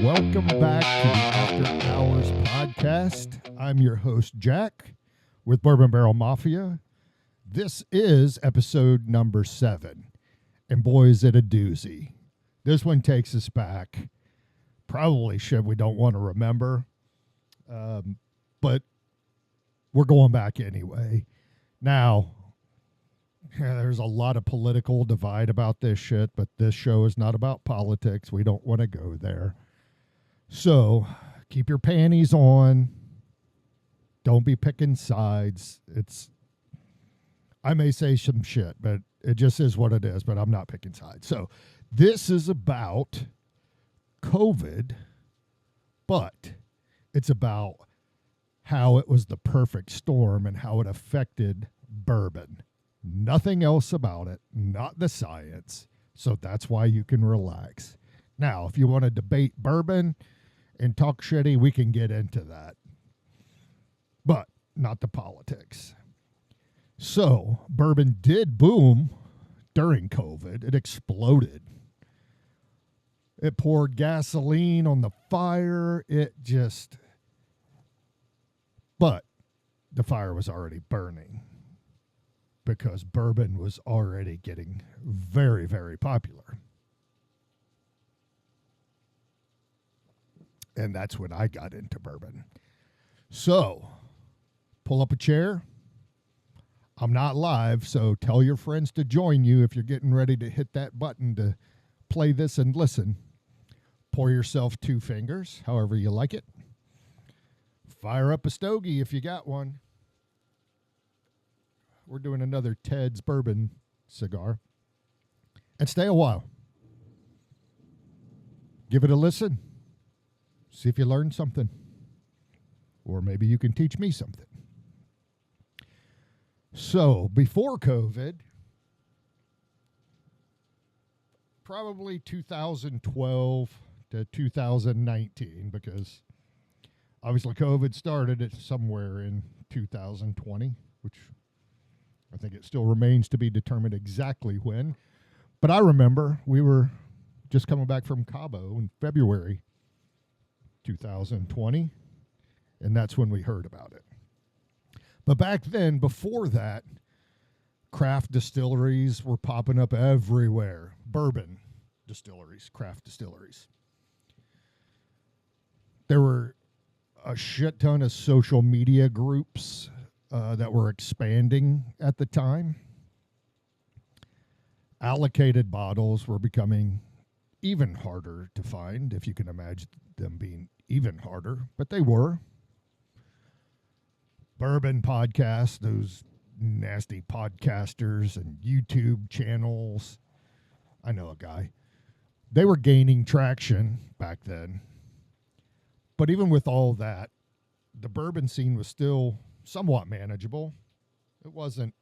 Welcome back to the After Hours podcast. I'm your host, Jack, with Bourbon Barrel Mafia. This is episode number 7. And boy, is it a doozy. This one takes us back. Probably shit we don't want to remember. But we're going back anyway. Now, there's a lot of political divide about this shit, but this show is not about politics. We don't want to go there. So keep your panties on. Don't be picking sides. I may say some shit, but it just is what it is, but I'm not picking sides. So this is about COVID, but it's about how it was the perfect storm and how it affected bourbon. Nothing else about it, not the science. So that's why you can relax. Now, if you want to debate bourbon and talk shitty, we can get into that. But not the politics. So, bourbon did boom during COVID. It exploded. It poured gasoline on the fire. But the fire was already burning because bourbon was already getting very, very popular. And that's when I got into bourbon. So, pull up a chair. I'm not live, so tell your friends to join you if you're getting ready to hit that button to play this and listen. Pour yourself 2 fingers, however you like it. Fire up a stogie if you got one. We're doing another Ted's Bourbon cigar. And stay a while. Give it a listen. See if you learn something. Or maybe you can teach me something. So, before COVID, probably 2012 to 2019, because obviously COVID started it somewhere in 2020, which I think it still remains to be determined exactly when. But I remember we were just coming back from Cabo in February 2020, and that's when we heard about it. But back then, before that, craft distilleries were popping up everywhere. Bourbon distilleries, craft distilleries. There were a shit ton of social media groups that were expanding at the time. Allocated bottles were becoming even harder to find, if you can imagine them being even harder, but they were. Bourbon podcasts, those nasty podcasters and YouTube channels. I know a guy. They were gaining traction back then. But even with all that, the bourbon scene was still somewhat manageable. It wasn't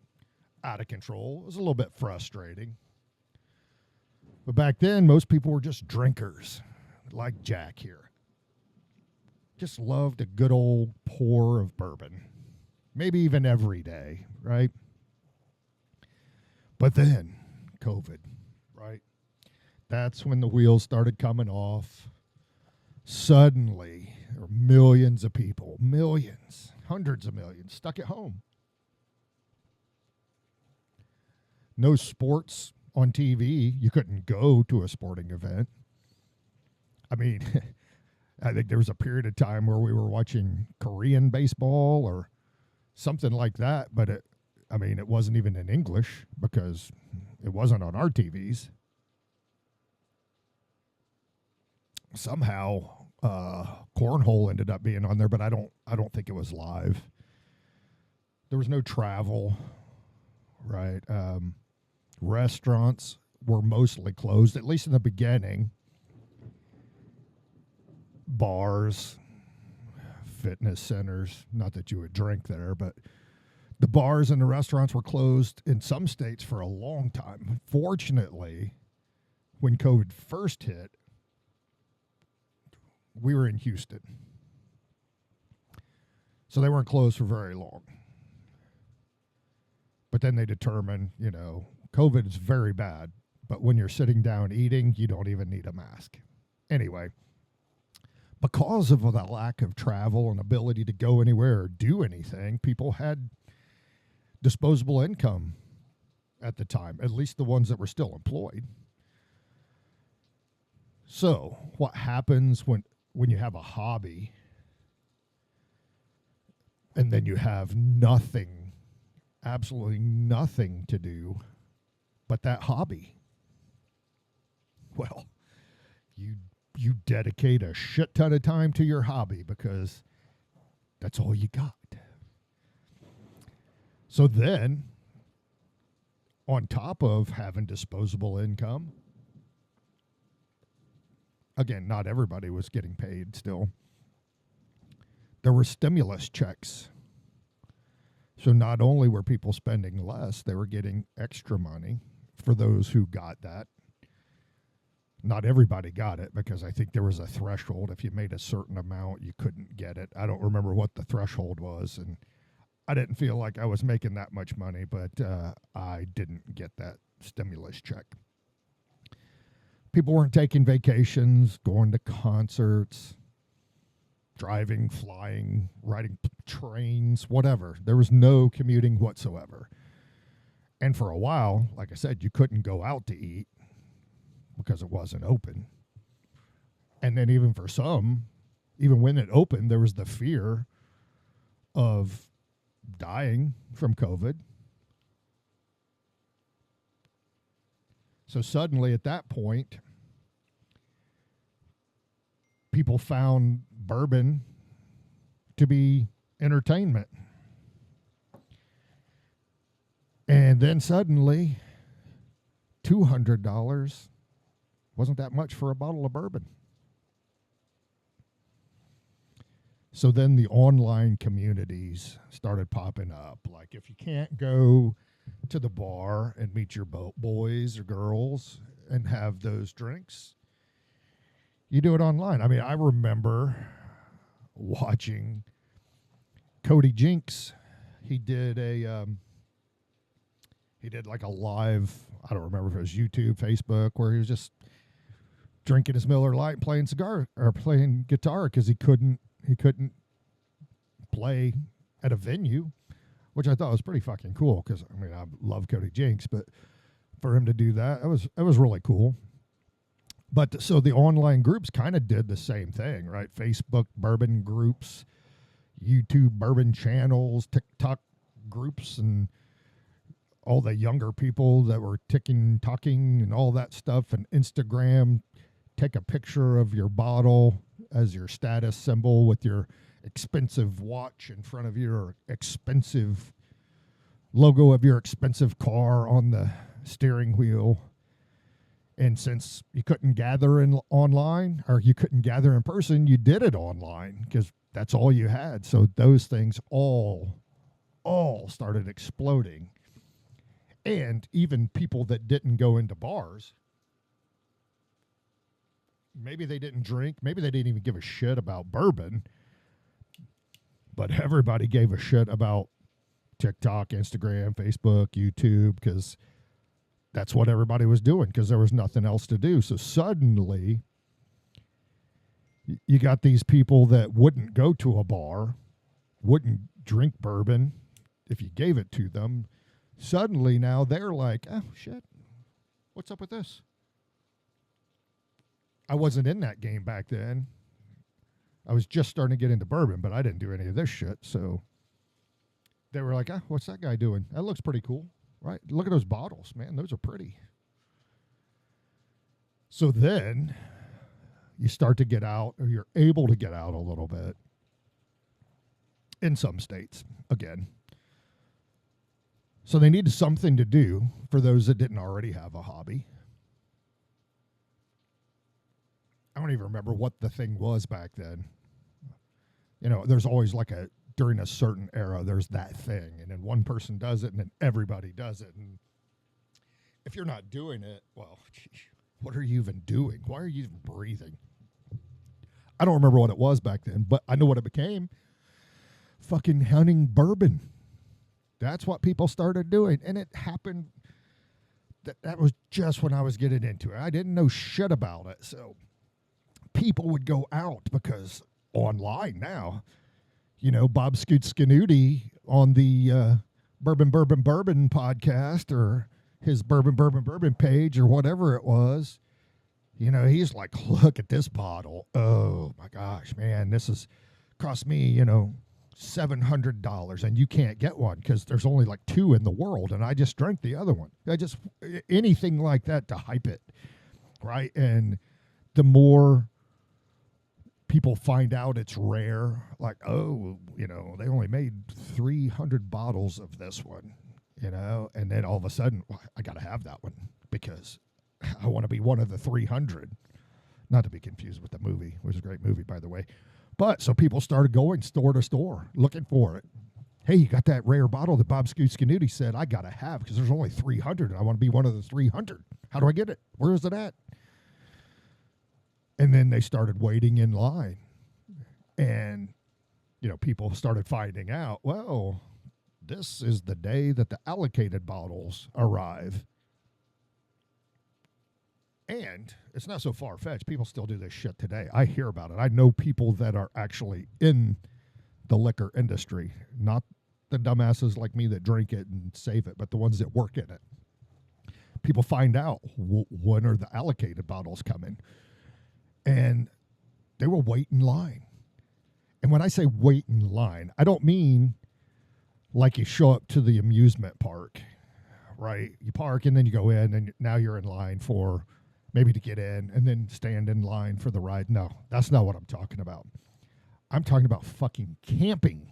out of control. It was a little bit frustrating. But back then, most people were just drinkers, like Jack here. Just loved a good old pour of bourbon. Maybe even every day, right? But then, COVID, right? That's when the wheels started coming off. Suddenly, there were millions of people, millions, hundreds of millions, stuck at home. No sports on TV. You couldn't go to a sporting event. I mean, I think there was a period of time where we were watching Korean baseball or something like that, but it wasn't even in English because it wasn't on our TVs. Somehow, cornhole ended up being on there, but I don't think it was live. There was no travel, right? Restaurants were mostly closed, at least in the beginning. Bars, fitness centers, not that you would drink there, but the bars and the restaurants were closed in some states for a long time. Fortunately, when COVID first hit, we were in Houston. So they weren't closed for very long. But then they determined, COVID is very bad. But when you're sitting down eating, you don't even need a mask. Anyway, because of the lack of travel and ability to go anywhere or do anything, people had disposable income at the time, at least the ones that were still employed. So what happens when you have a hobby and then you have nothing, absolutely nothing to do but that hobby? Well, you dedicate a shit ton of time to your hobby because that's all you got. So then, on top of having disposable income, again, not everybody was getting paid still. There were stimulus checks. So not only were people spending less, they were getting extra money for those who got that. Not everybody got it because I think there was a threshold. If you made a certain amount, you couldn't get it. I don't remember what the threshold was, and I didn't feel like I was making that much money, but I didn't get that stimulus check. People weren't taking vacations, going to concerts, driving, flying, riding trains, whatever. There was no commuting whatsoever. And for a while, like I said, you couldn't go out to eat because it wasn't open. And then even for some, even when it opened, there was the fear of dying from COVID. So suddenly at that point, people found bourbon to be entertainment. And then suddenly, $200 wasn't that much for a bottle of bourbon. So then the online communities started popping up. Like if you can't go to the bar and meet your boys or girls and have those drinks, you do it online. I mean, I remember watching Cody Jinks. He did like a live, I don't remember if it was YouTube, Facebook, where he was just drinking his Miller Lite and playing guitar because he couldn't play at a venue, which I thought was pretty fucking cool because, I mean, I love Cody Jinks, but for him to do that, it was really cool. But so the online groups kind of did the same thing, right? Facebook bourbon groups, YouTube bourbon channels, TikTok groups, and all the younger people that were talking and all that stuff, and Instagram, take a picture of your bottle as your status symbol with your expensive watch in front of you, or expensive logo of your expensive car on the steering wheel. And since you couldn't gather online, or you couldn't gather in person, you did it online because that's all you had. So those things all started exploding. And even people that didn't go into bars, maybe they didn't drink, maybe they didn't even give a shit about bourbon, but everybody gave a shit about TikTok, Instagram, Facebook, YouTube, because that's what everybody was doing because there was nothing else to do. So suddenly, you got these people that wouldn't go to a bar, wouldn't drink bourbon if you gave it to them. Suddenly now they're like, oh, shit, what's up with this? I wasn't in that game back then. I was just starting to get into bourbon, but I didn't do any of this shit. So they were like, what's that guy doing? That looks pretty cool. Right? Look at those bottles, man. Those are pretty. So then you start to get out, or you're able to get out a little bit in some states again. So they needed something to do for those that didn't already have a hobby. I don't even remember what the thing was back then. You know, there's always like during a certain era, there's that thing, and then one person does it, and then everybody does it. And if you're not doing it, well, geez, what are you even doing? Why are you even breathing? I don't remember what it was back then, but I know what it became. Fucking hunting bourbon. That's what people started doing, and it happened. That was just when I was getting into it. I didn't know shit about it, so people would go out because online now, Bob Scoot Scanuti on the Bourbon podcast or his Bourbon page or whatever it was, he's like, look at this bottle. Oh my gosh, man, this has cost me, $700 and you can't get one because there's only like 2 in the world and I just drank the other one. Anything like that to hype it, right? And the more people find out it's rare, like, oh, they only made 300 bottles of this one, and then all of a sudden, well, I got to have that one because I want to be one of the 300. Not to be confused with the movie, which is a great movie, by the way. But so people started going store to store looking for it. Hey, you got that rare bottle that Bob Scanuti said I got to have because there's only 300 and I want to be one of the 300. How do I get it? Where is it at? And then they started waiting in line. And, people started finding out, well, this is the day that the allocated bottles arrive. And it's not so far-fetched. People still do this shit today. I hear about it. I know people that are actually in the liquor industry, not the dumbasses like me that drink it and save it, but the ones that work in it. People find out when are the allocated bottles coming. And they will wait in line. And when I say wait in line, I don't mean like you show up to the amusement park, right? You park and then you go in and now you're in line for maybe to get in and then stand in line for the ride. No, that's not what I'm talking about. I'm talking about fucking camping.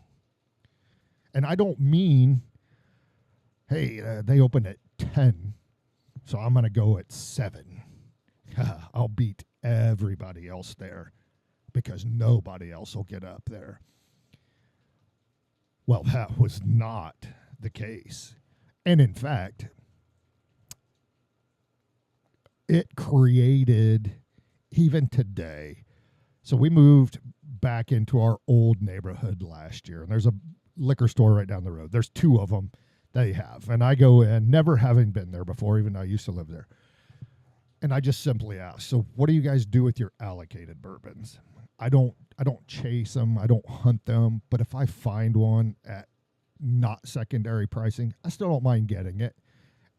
And I don't mean, hey, they open at 10, so I'm going to go at 7. I'll beat everybody else there because nobody else will get up there. Well, that was not the case. And in fact, it created, even today, so we moved back into our old neighborhood last year, and there's a liquor store right down the road. There's 2 of them they have, and I go in, never having been there before, even though I used to live there. And I just simply ask, so what do you guys do with your allocated bourbons? I don't chase them, I don't hunt them, but if I find one at not secondary pricing, I still don't mind getting it.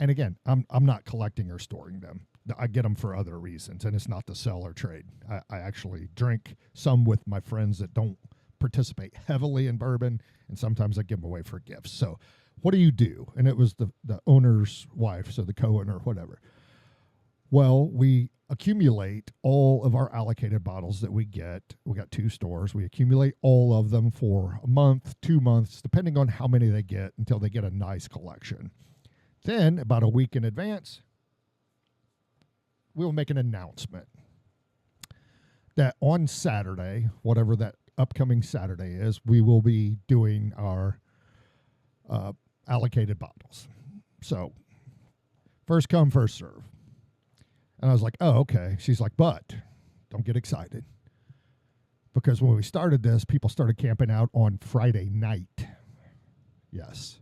And again, I'm not collecting or storing them. I get them for other reasons, and it's not to sell or trade. I actually drink some with my friends that don't participate heavily in bourbon, and sometimes I give them away for gifts. So what do you do? And it was the owner's wife, so the co-owner, whatever. Well, we accumulate all of our allocated bottles that we get. We got 2 stores. We accumulate all of them for a month, 2 months, depending on how many they get until they get a nice collection. Then, about a week in advance, we'll make an announcement that on Saturday, whatever that upcoming Saturday is, we will be doing our allocated bottles. So, first come, first serve. And I was like, oh, okay. She's like, but don't get excited. Because when we started this, people started camping out on Friday night. Yes.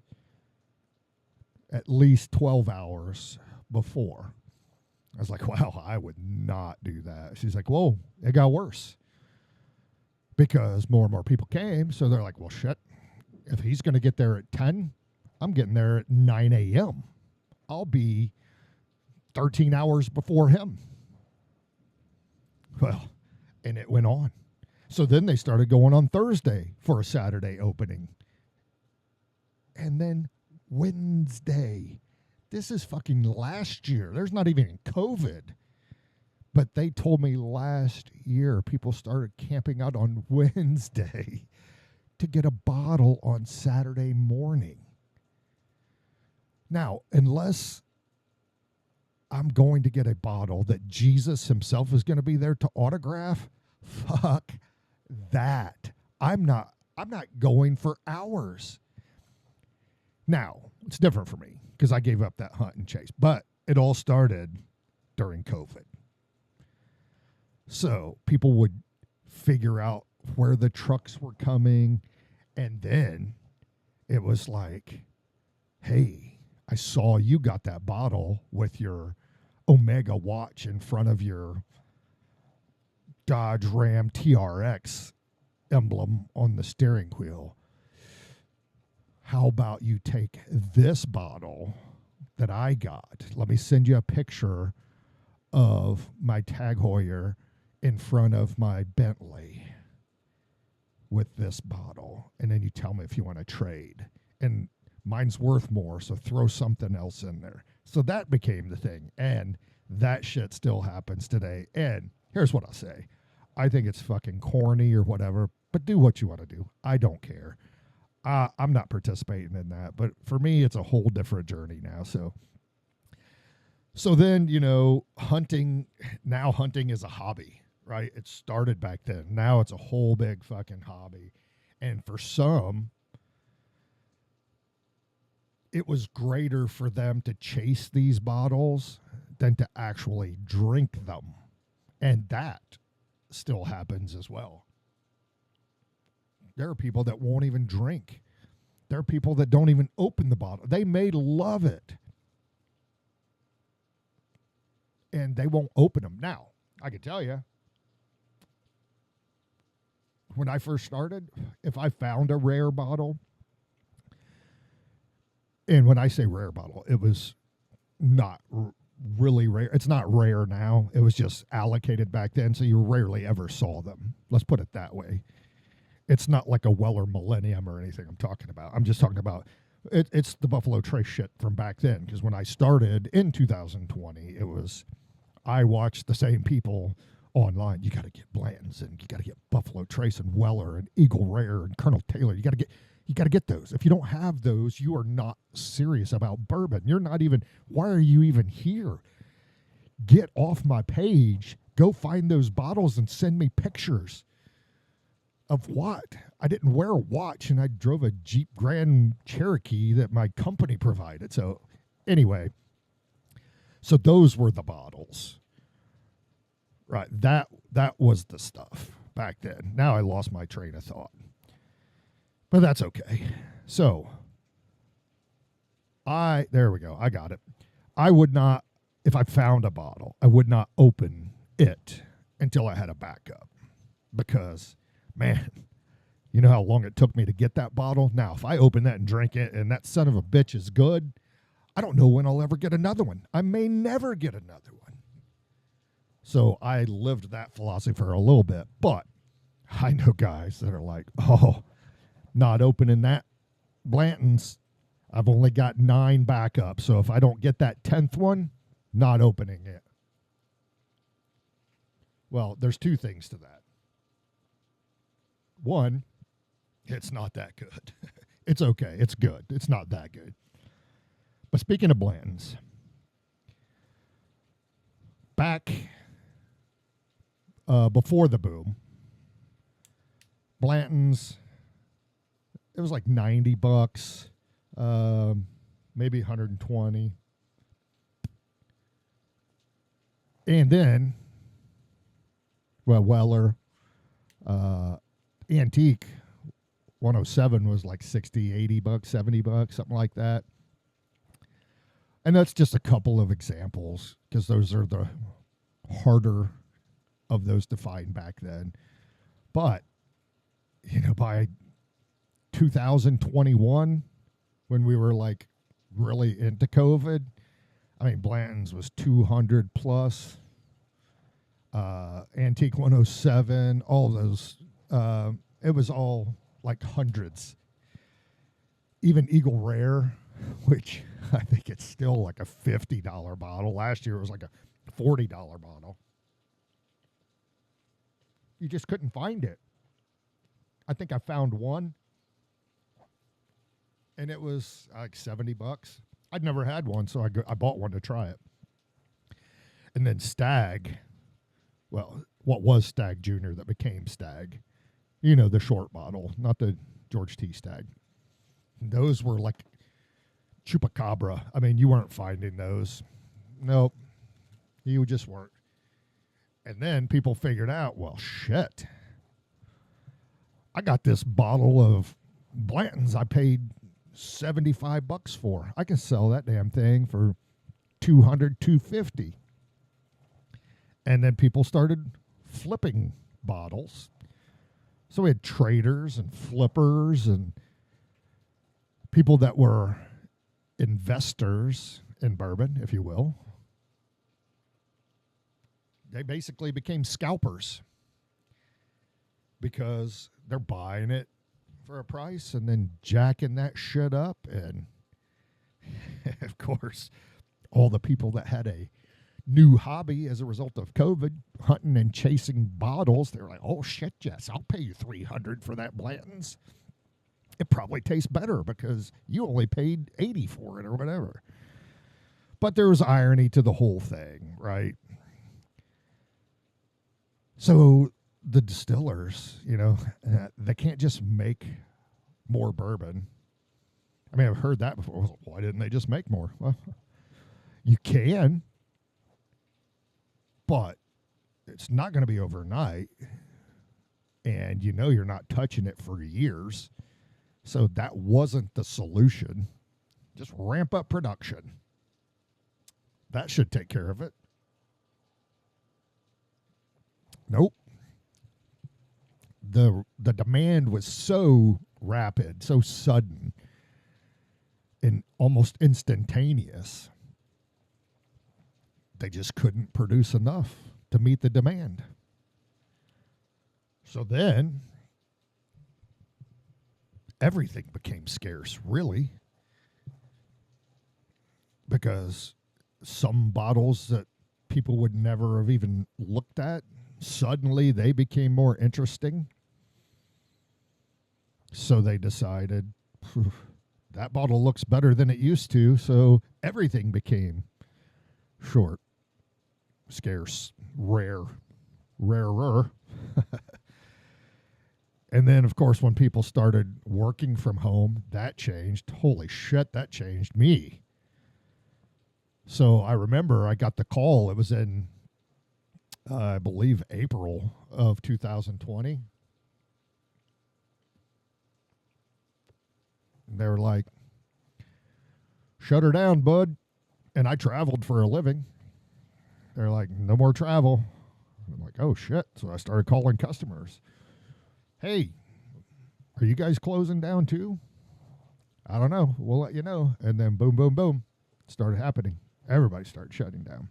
At least 12 hours before. I was like, wow, I would not do that. She's like, whoa, it got worse. Because more and more people came. So they're like, well, shit. If he's going to get there at 10, I'm getting there at 9 a.m. I'll be 13 hours before him. Well, and it went on. So then they started going on Thursday for a Saturday opening. And then Wednesday. This is fucking last year. There's not even COVID. But they told me last year people started camping out on Wednesday to get a bottle on Saturday morning. Now, unless I'm going to get a bottle that Jesus himself is going to be there to autograph, fuck that. I'm not going for hours. Now, it's different for me because I gave up that hunt and chase, but it all started during COVID. So people would figure out where the trucks were coming, and then it was like, hey, I saw you got that bottle with your Omega watch in front of your Dodge Ram TRX emblem on the steering wheel. How about you take this bottle that I got? Let me send you a picture of my Tag Heuer in front of my Bentley with this bottle. And then you tell me if you want to trade. And mine's worth more, so throw something else in there. So that became the thing. And that shit still happens today. And here's what I'll say. I think it's fucking corny or whatever, but do what you want to do. I don't care. I'm not participating in that, but for me, it's a whole different journey now. So then, hunting is a hobby, right? It started back then. Now it's a whole big fucking hobby. And for some, it was greater for them to chase these bottles than to actually drink them. And that still happens as well. There are people that won't even drink. There are people that don't even open the bottle. They may love it. And they won't open them. Now, I can tell you, when I first started, if I found a rare bottle, and when I say rare bottle, it was not really rare. It's not rare now. It was just allocated back then, so you rarely ever saw them. Let's put it that way. It's not like a Weller Millennium or anything I'm talking about. I'm just talking about it's the Buffalo Trace shit from back then. Because when I started in 2020, I watched the same people online. You got to get Blanton's and you got to get Buffalo Trace and Weller and Eagle Rare and Colonel Taylor. You got to get those. If you don't have those, you are not serious about bourbon. You're not even. Why are you even here? Get off my page. Go find those bottles and send me pictures. Of what? I didn't wear a watch and I drove a Jeep Grand Cherokee that my company provided. So anyway, so those were the bottles. Right. That was the stuff back then. Now I lost my train of thought. But that's okay. So there we go. I got it. I would not, if I found a bottle, I would not open it until I had a backup because man, you know how long it took me to get that bottle? Now, if I open that and drink it and that son of a bitch is good, I don't know when I'll ever get another one. I may never get another one. So I lived that philosophy for a little bit. But I know guys that are like, oh, not opening that Blanton's. I've only got 9 backups. So if I don't get that 10th one, not opening it. Well, there's 2 things to that. One, it's not that good. It's okay. It's good. It's not that good. But speaking of Blanton's, back before the boom, Blanton's, it was like $90, maybe 120. And then, Weller, Antique 107 was like $60, $80, $70, something like that. And that's just a couple of examples because those are the harder of those to find back then. But, by 2021, when we were like really into COVID, I mean, Blanton's was 200 plus, Antique 107, all those. It was all like hundreds. Even Eagle Rare, which I think it's still like a $50 bottle. Last year it was like a $40 bottle. You just couldn't find it. I think I found one, and it was like $70. I'd never had one, so I bought one to try it. And then Stag, well, what was Stag Junior that became Stag? The short bottle, not the George T. Stag. Those were like chupacabra. I mean, you weren't finding those. Nope. You just weren't. And then people figured out, well, shit. I got this bottle of Blanton's I paid $75 for. I can sell that damn thing for $200, $250. And then people started flipping bottles. So we had traders and flippers and people that were investors in bourbon, if you will. They basically became scalpers because they're buying it for a price and then jacking that shit up. And of course, all the people that had a new hobby as a result of COVID, hunting and chasing bottles, they're like, oh shit, yes, I'll pay you $300 for that Blanton's. It probably tastes better because you only paid $80 for it or whatever. But there was irony to the whole thing, right? So the distillers, they can't just make more bourbon. I mean, I've heard that before. Why didn't they just make more? Well, you can, but it's not going to be overnight. And you're not touching it for years. So that wasn't the solution. Just ramp up production. That should take care of it. Nope. The demand was so rapid, so sudden, and almost instantaneous. They just couldn't produce enough to meet the demand. So then everything became scarce, really, because some bottles that people would never have even looked at, suddenly they became more interesting. So they decided, that bottle looks better than it used to, so everything became short, scarce, rarer. And then, of course, when people started working from home, that changed. Holy shit, that changed me. So I remember I got the call. It was in, I believe, April of 2020. They were like, shut her down, bud. And I traveled for a living. They're like, no more travel. I'm like, oh, shit. So I started calling customers. Hey, are you guys closing down too? I don't know. We'll let you know. And then boom, boom, boom. It started happening. Everybody started shutting down.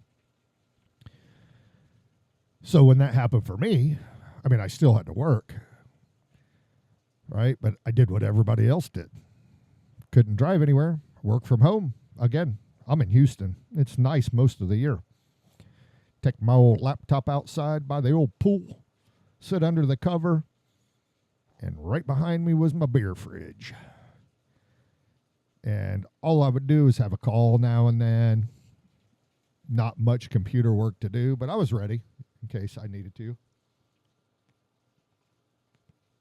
So when that happened for me, I mean, I still had to work, right? But I did what everybody else did. Couldn't drive anywhere. Work from home. Again, I'm in Houston. It's nice most of the year. Take my old laptop outside by the old pool, sit under the cover, and right behind me was my beer fridge. And all I would do is have a call now and then. Not much computer work to do, but I was ready in case I needed to.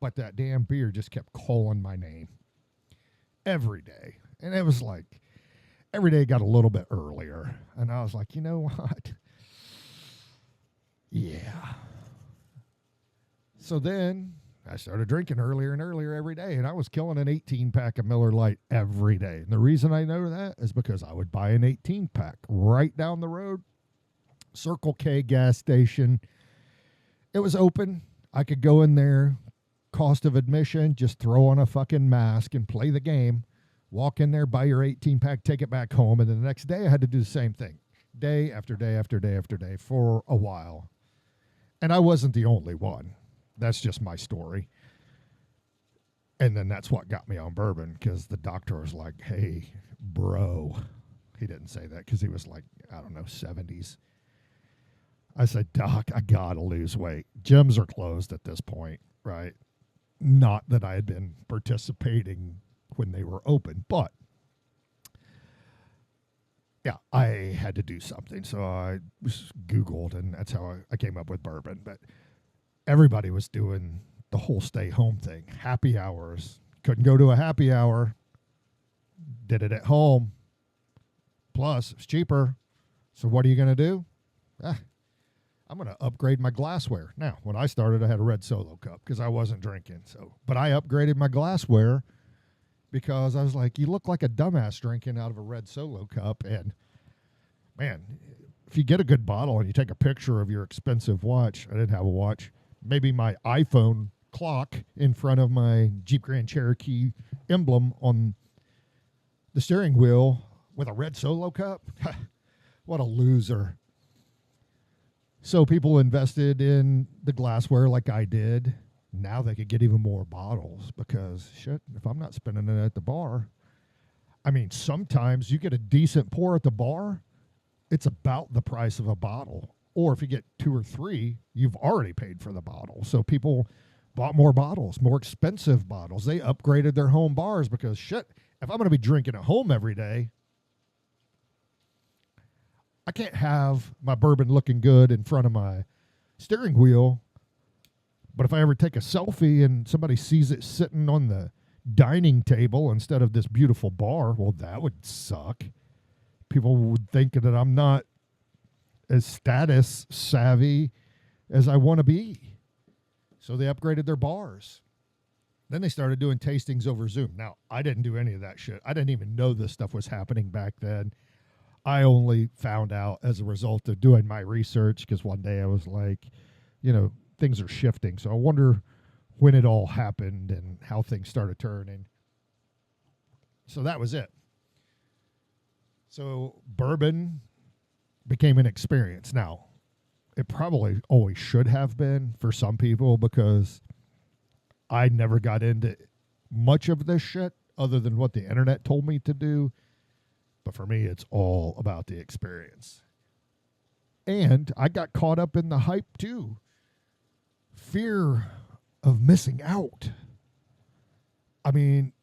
But that damn beer just kept calling my name every day. And it was like, every day got a little bit earlier. And I was like, you know what? Yeah. So then I started drinking earlier and earlier every day, and I was killing an 18-pack of Miller Lite every day. And the reason I know that is because I would buy an 18-pack right down the road, Circle K gas station. It was open. I could go in there, cost of admission, just throw on a fucking mask and play the game. Walk in there, buy your 18-pack, take it back home, and then the next day I had to do the same thing, day after day after day after day for a while. And I wasn't the only one. That's just my story. And then that's what got me on bourbon, because the doctor was like, hey, bro. He didn't say that because he was like, I don't know, 70s. I said, Doc, I got to lose weight. Gyms are closed at this point, right? Not that I had been participating when they were open, but yeah, I had to do something. So I Googled, and that's how I came up with bourbon. But everybody was doing the whole stay home thing. Happy hours. Couldn't go to a happy hour. Did it at home. Plus, it's cheaper. So what are you going to do? I'm going to upgrade my glassware. Now, when I started, I had a red Solo cup because I wasn't drinking. But I upgraded my glassware because I was like, you look like a dumbass drinking out of a red Solo cup. And, man, if you get a good bottle and you take a picture of your expensive watch, I didn't have a watch, maybe my iPhone clock in front of my Jeep Grand Cherokee emblem on the steering wheel with a red Solo cup. What a loser. So people invested in the glassware like I did. Now they could get even more bottles because, shit, if I'm not spending it at the bar, I mean, sometimes you get a decent pour at the bar, it's about the price of a bottle. Or if you get 2 or 3, you've already paid for the bottle. So people bought more bottles, more expensive bottles. They upgraded their home bars because, shit, if I'm going to be drinking at home every day, I can't have my bourbon looking good in front of my steering wheel. But if I ever take a selfie and somebody sees it sitting on the dining table instead of this beautiful bar, well, that would suck. People would think that I'm not as status savvy as I want to be. So they upgraded their bars. Then they started doing tastings over Zoom. Now, I didn't do any of that shit. I didn't even know this stuff was happening back then. I only found out as a result of doing my research because one day I was like, things are shifting. So I wonder when it all happened and how things started turning. So that was it. So bourbon became an experience. Now, it probably always should have been for some people because I never got into much of this shit other than what the internet told me to do. But for me, it's all about the experience. And I got caught up in the hype too. Fear of missing out. I mean,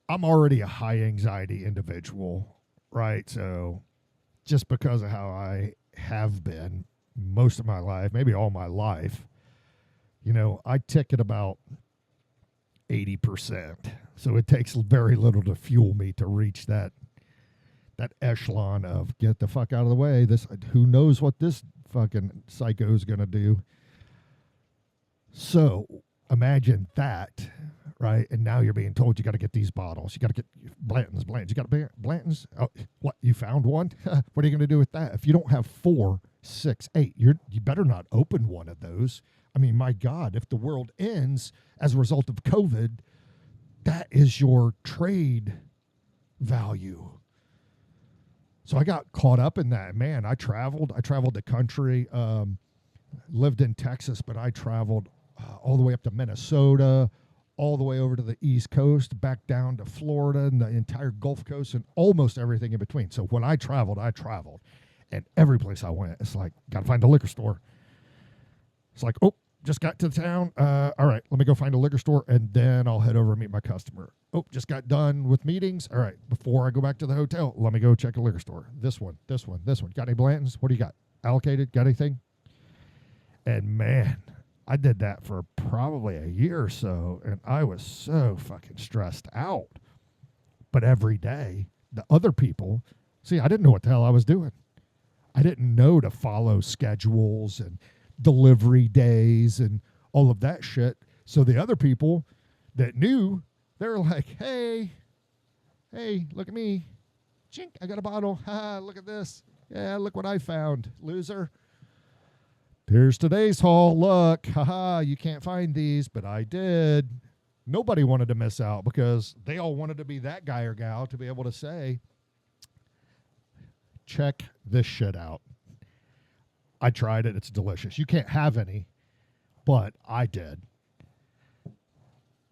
I'm already a high anxiety individual, right? So just because of how I have been most of my life, maybe all my life, I tick at about 80%. So it takes very little to fuel me to reach that echelon of get the fuck out of the way. Who knows what this fucking psycho is going to do. So imagine that, right? And now you're being told you got to get these bottles. You got to get Blanton's. You got to Blanton's. Oh, what? You found one? What are you going to do with that? If you don't have 4, 6, 8, you better not open one of those. I mean, my God, if the world ends as a result of COVID, that is your trade value. So I got caught up in that. Man, I traveled the country, lived in Texas, but I traveled all the way up to Minnesota, all the way over to the East Coast, back down to Florida and the entire Gulf Coast and almost everything in between. So when I traveled. And every place I went, it's like, got to find a liquor store. It's like, oh, just got to the town. All right, let me go find a liquor store, and then I'll head over and meet my customer. Oh, just got done with meetings. All right, before I go back to the hotel, let me go check a liquor store. This one. Got any Blantons? What do you got? Allocated? Got anything? And man, I did that for probably a year or so, and I was so fucking stressed out. But every day, the other people, see, I didn't know what the hell I was doing. I didn't know to follow schedules and delivery days and all of that shit. So the other people that knew, they're like, hey, look at me. Chink, I got a bottle. Ha, look at this. Yeah, look what I found, loser. Here's today's haul. Look, haha, you can't find these, but I did. Nobody wanted to miss out because they all wanted to be that guy or gal to be able to say, check this shit out. I tried it. It's delicious. You can't have any, but I did.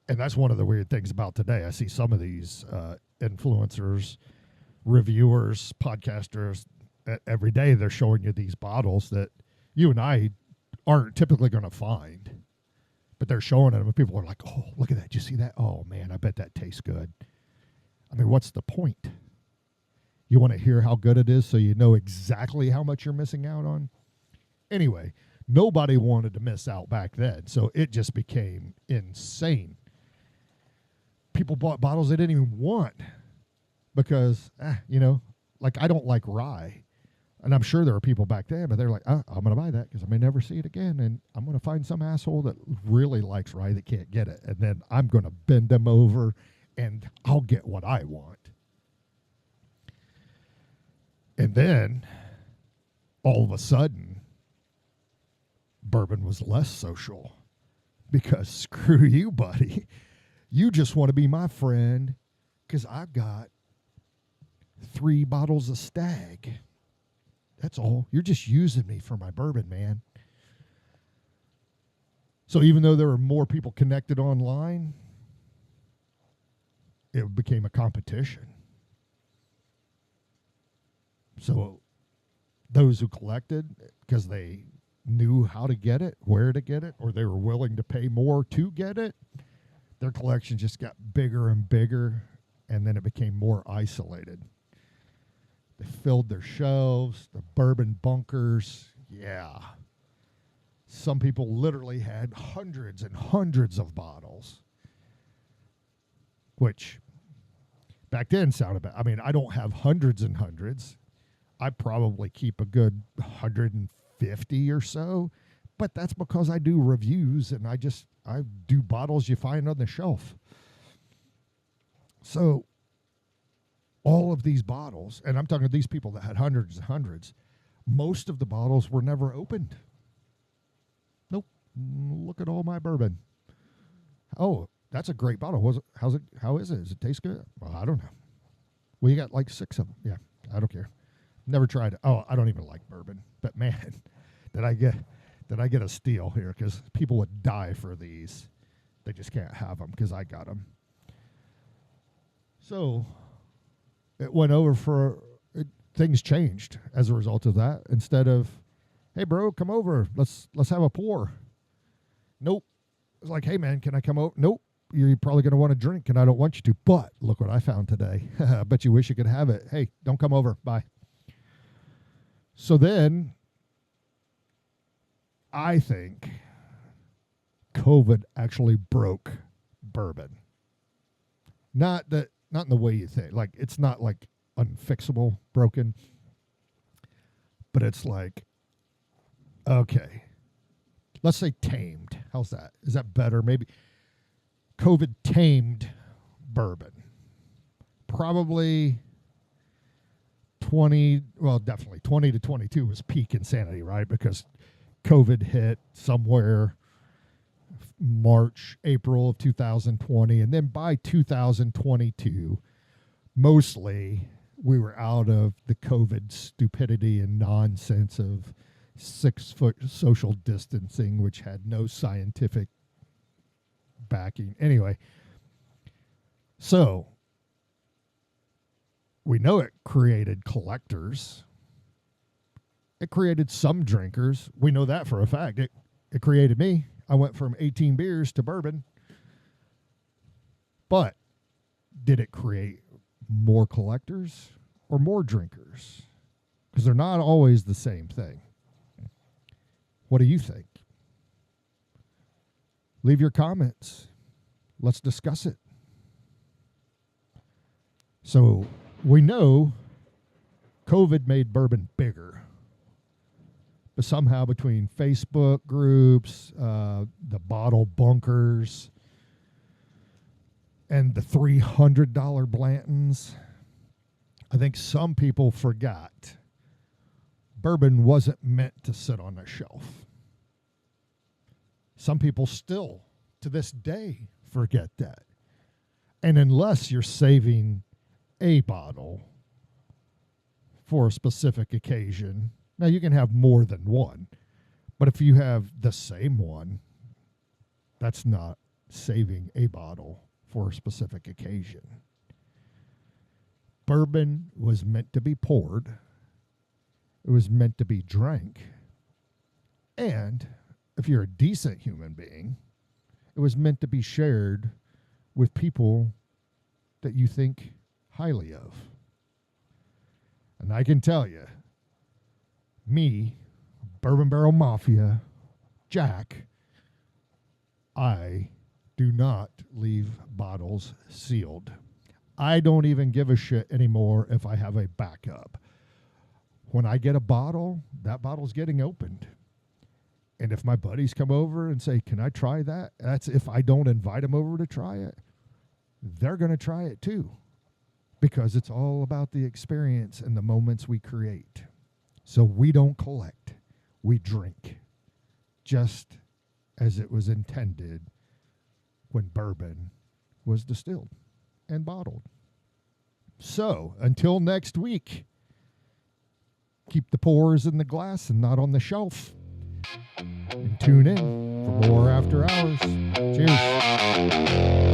And that's one of the weird things about today. I see some of these influencers, reviewers, podcasters, every day they're showing you these bottles that you and I aren't typically going to find. But they're showing them and people are like, oh, look at that. Did you see that? Oh, man, I bet that tastes good. I mean, what's the point? You want to hear how good it is so you know exactly how much you're missing out on? Anyway, nobody wanted to miss out back then, so it just became insane. People bought bottles they didn't even want because, like I don't like rye. And I'm sure there are people back then, but they're like, I'm going to buy that because I may never see it again, and I'm going to find some asshole that really likes rye that can't get it, and then I'm going to bend them over, and I'll get what I want. And then all of a sudden, bourbon was less social because screw you, buddy. You just want to be my friend because I've got 3 bottles of Stag. That's all. You're just using me for my bourbon, man. So even though there were more people connected online, it became a competition. So those who collected, because they knew how to get it, where to get it, or they were willing to pay more to get it, their collection just got bigger and bigger, and then it became more isolated. They filled their shelves, the bourbon bunkers. Yeah. Some people literally had hundreds and hundreds of bottles, which back then sounded bad. I mean, I don't have hundreds and hundreds. I probably keep a good 150 or so, but that's because I do reviews and I do bottles you find on the shelf. So all of these bottles, and I'm talking to these people that had hundreds and hundreds, most of the bottles were never opened. Nope. Look at all my bourbon. Oh, that's a great bottle. How is it? Does it taste good? Well, I don't know. Well, you got like 6 of them. Yeah, I don't care. Never tried it. Oh, I don't even like bourbon. But man, did I get a steal here, because people would die for these. They just can't have them because I got them. So it went over things changed as a result of that. Instead of, hey bro, come over, let's have a pour. Nope. It's like, hey man, can I come over? Nope. You're probably going to want to drink and I don't want you to, but look what I found today. I bet you wish you could have it. Hey, don't come over. Bye. So then I think COVID actually broke bourbon. Not in the way you think. Like, it's not like unfixable broken, but it's like, okay, let's say tamed. How's that? Is that better? Maybe COVID tamed bourbon. Probably definitely 20 to 22 was peak insanity, right? Because COVID hit somewhere March, April of 2020. And then by 2022, mostly we were out of the COVID stupidity and nonsense of 6-foot social distancing, which had no scientific backing. Anyway, so we know it created collectors. It created some drinkers. We know that for a fact. It created me. I went from 18 beers to bourbon. But did it create more collectors or more drinkers? Because they're not always the same thing. What do you think? Leave your comments. Let's discuss it. So we know COVID made bourbon bigger. But somehow between Facebook groups, the bottle bunkers, and the $300 Blantons, I think some people forgot bourbon wasn't meant to sit on a shelf. Some people still, to this day, forget that. And unless you're saving a bottle for a specific occasion, now you can have more than one, but if you have the same one, that's not saving a bottle for a specific occasion. Bourbon was meant to be poured. It was meant to be drank. And if you're a decent human being, it was meant to be shared with people that you think highly of. And I can tell you, me, Bourbon Barrel Mafia, Jack, I do not leave bottles sealed. I don't even give a shit anymore if I have a backup. When I get a bottle, that bottle's getting opened. And if my buddies come over and say, can I try that? That's if I don't invite them over to try it. They're going to try it too. Because it's all about the experience and the moments we create. So we don't collect, we drink, just as it was intended when bourbon was distilled and bottled. So until next week, keep the pours in the glass and not on the shelf. And tune in for more After Hours. Cheers.